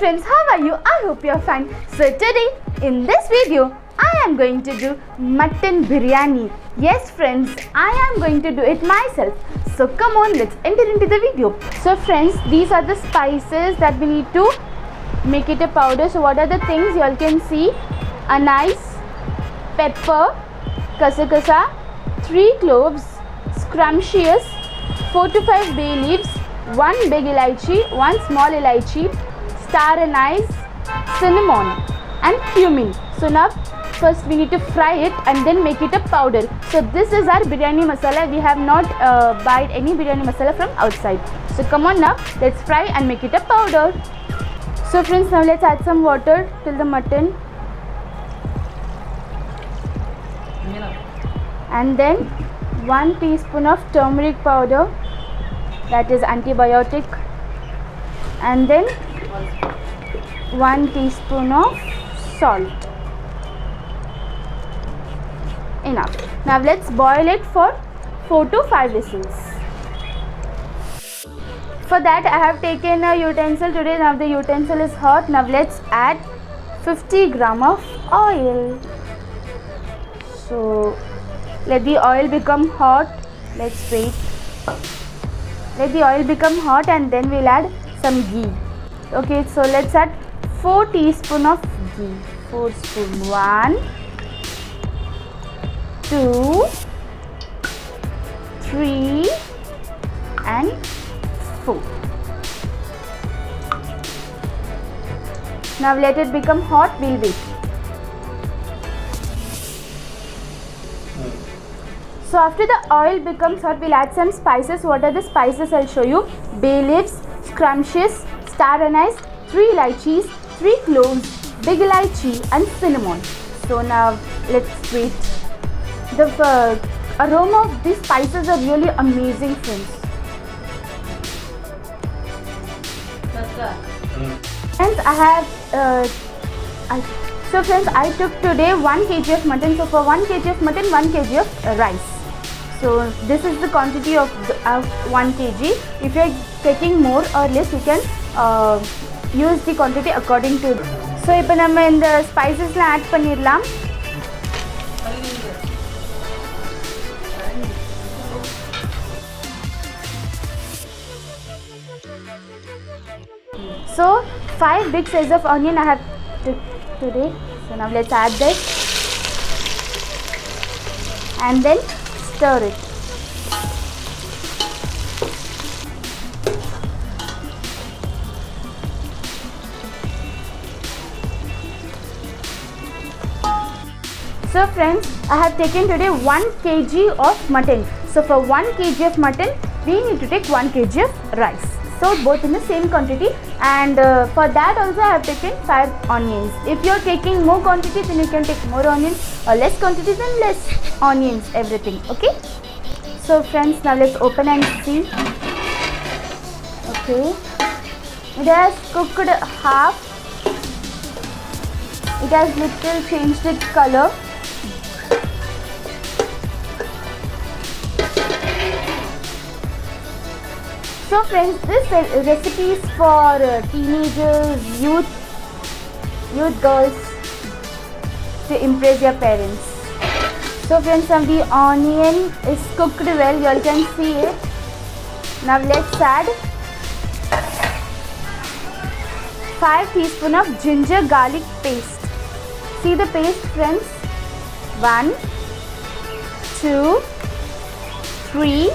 friends, how are you? I hope you are fine. So today in this video I am going to do mutton biryani. Yes friends, I am going to do it myself. So come on, let's enter into the video. So friends, these are the spices that we need to make it a powder. So what are the things you all can see? Anise, pepper, kasakasa, 3 cloves, scrumptious, 4 to 5 bay leaves, 1 big elaichi, 1 small elaichi, star anise, cinnamon and cumin. So now first we need to fry it and then make it a powder. So this is our biryani masala. We have not bought any biryani masala from outside. So come on, now let's fry and make it a powder. So friends, now let's add some water till the mutton. And then 1 teaspoon of turmeric powder, that is antibiotic, and then 1 teaspoon of salt. Enough. Now let's boil it for 4 to 5 whistles. For that I have taken a utensil today. Now the utensil is hot. Now let's add 50 gram of oil. So let the oil become hot. Let's wait. Let the oil become hot and then we'll add some ghee. Okay, so let's add 4 teaspoon of ghee. 4 spoon. 1, 2, 3 and 4. Now let it become hot. We'll wait. So after the oil becomes hot, we'll add some spices. What are the spices? I'll show you. Bay leaves, scrumptious, star anise, 3 elaichis, 3 cloves, big elaichi and cinnamon. So now let's wait. The aroma of these spices are really amazing, friends. Friends, So friends, I took today 1 kg of mutton. So for 1 kg of mutton, 1 kg of rice. So this is the quantity of 1 kg. If you are taking more or less, you can use the quantity according to. So இப்போ நம்ம இந்த ஸ்பைசஸ்லாம் add பண்ணிடலாம். So 5 big size of onion I have today. So now let's add this and then stir it. So friends, I have taken today 1 kg of mutton. So for 1 kg of mutton, we need to take 1 kg of rice. So both in the same quantity, and for that also I have taken 5 onions. If you are taking more quantity, then you can take more onions, or less quantity then less onions, everything. Okay. So friends, now let's open and see. Okay, it has cooked half. It has little changed its color. So friends, this recipe is for teenagers, youth girls, to impress your parents. So friends, now the onion is cooked well. You all can see it. Now let's add 5 teaspoon of ginger garlic paste. See the paste, friends. 1, 2, 3,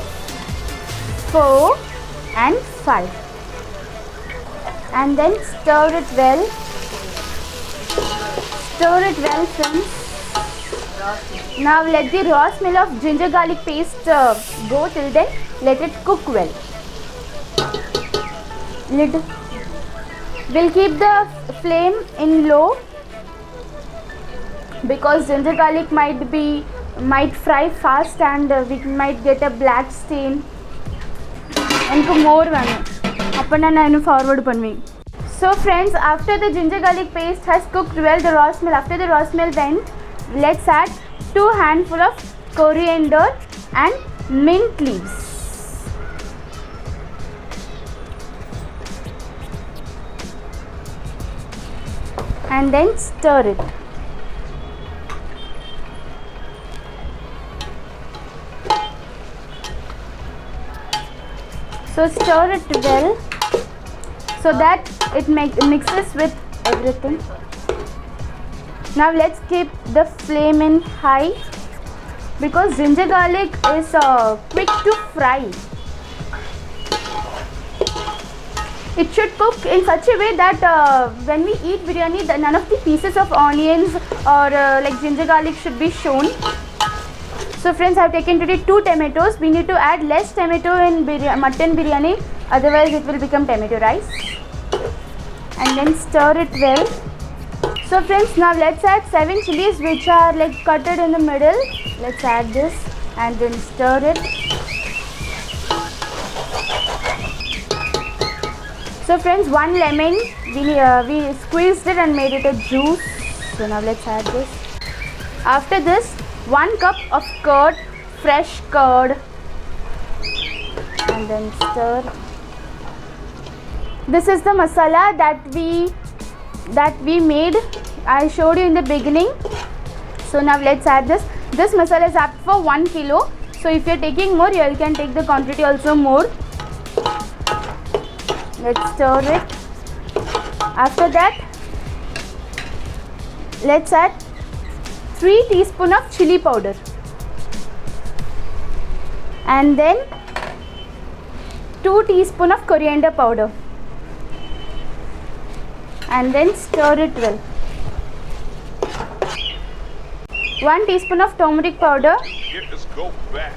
4 and 5, and then stir it well. Stir it well, friends. Now let the raw smell of ginger garlic paste go. Till then let it cook well. Lid. We'll keep the flame in low because ginger garlic might fry fast and we might get a black stain. எனக்கு மோர் வேணும், அப்போனா நான் இன்னும் forward பண்ணுவேன். So friends, after the ginger garlic paste has cooked well, after the raw smell went, let's add 2 handful of coriander and mint leaves. and then stir it. So stir it well so that it mixes with everything. Now let's keep the flame in high because ginger garlic is quick to fry. It should cook in such a way that when we eat biryani, none of the pieces of onions or like ginger garlic should be shown. So friends, I have taken today 2 tomatoes. We need to add less tomato in mutton biryani, otherwise it will become tomato rice. And then stir it well. So friends, now let's add 7 chilies which are like cutted in the middle. Let's add this and then stir it. So friends, 1 lemon, we squeezed it and made it a juice. So now let's add this. After this, 1 cup of curd, fresh curd, and then stir. This is the masala that we made. I showed you in the beginning. So now let's add this. This masala is apt for 1 kilo. So if you are taking more, you can take the quantity also more. Let's stir it. After that, let's add 3 teaspoons of chili powder and then 2 teaspoons of coriander powder and then stir it well. 1 teaspoon of turmeric powder. Let's go back.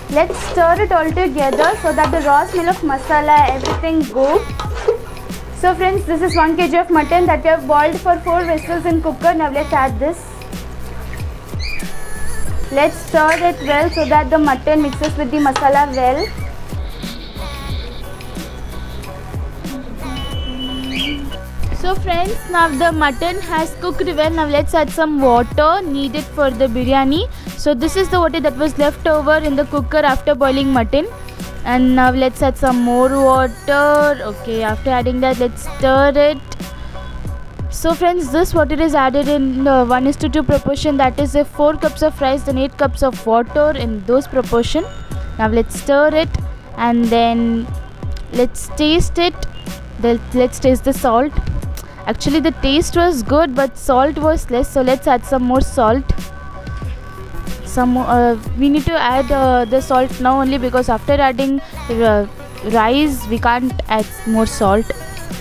Let's stir it all together so that the raw smell of masala, everything goes. So friends, this is 1 kg of mutton that we have boiled for 4 whistles in cooker. Now let's add this. Let's stir it well so that the mutton mixes with the masala well. So friends, now the mutton has cooked well. Now let's add some water needed for the biryani. So this is the water that was left over in the cooker after boiling mutton. And now let's add some more water. Okay, after adding that, let's stir it. So friends, this water is added in 1:2 proportion. That is, if 4 cups of rice, then 8 cups of water in those proportion. Now let's stir it and then let's taste it. Let's taste the salt. Actually, the taste was good, but salt was less. So let's add some more salt. We need to add the salt now only because after adding rice, we can't add more salt.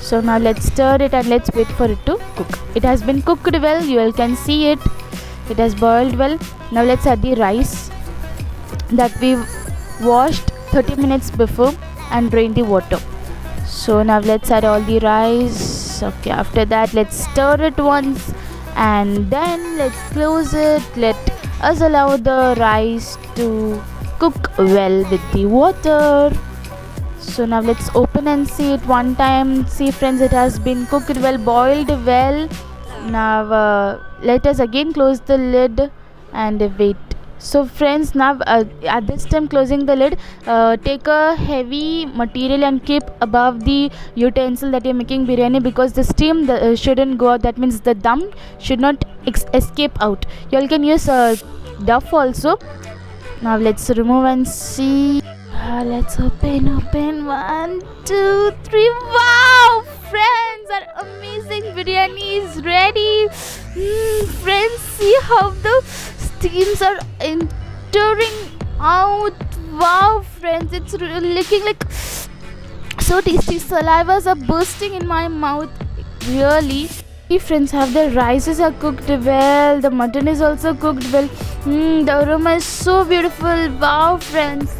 So now let's stir it and let's wait for it to cook. It has been cooked well. You all can see it. It has boiled well. Now let's add the rice that we washed 30 minutes before and drain the water. So now let's add all the rice. Okay, after that let's stir it once and then let's close it. Let us allow the rice to cook well with the water. So now let's open and see it one time. See friends, it has been cooked well, boiled well. Now let us again close the lid and wait. So friends, now at this time closing the lid, take a heavy material and keep above the utensil that you're making biryani because the steam shouldn't go out. That means the dum should not escape out. You all can use duff also. Now let's remove and see. Let's open 1, 2, 3. Wow friends, our amazing biryani is ready. Friends, see how the steams are entering out. Wow friends, it's really looking like so tasty. Salivas are bursting in my mouth, really. Friends, have the rices are cooked well, the mutton is also cooked well. The aroma is so beautiful. Wow friends,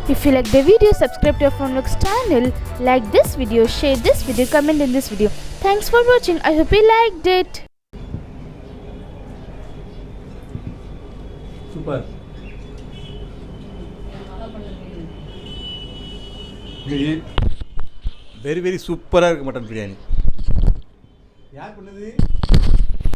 if you like the video, subscribe to our Phonologs channel, like this video, share this video, comment in this video. Thanks for watching. I hope you liked it. Super. Very super mutton biryani.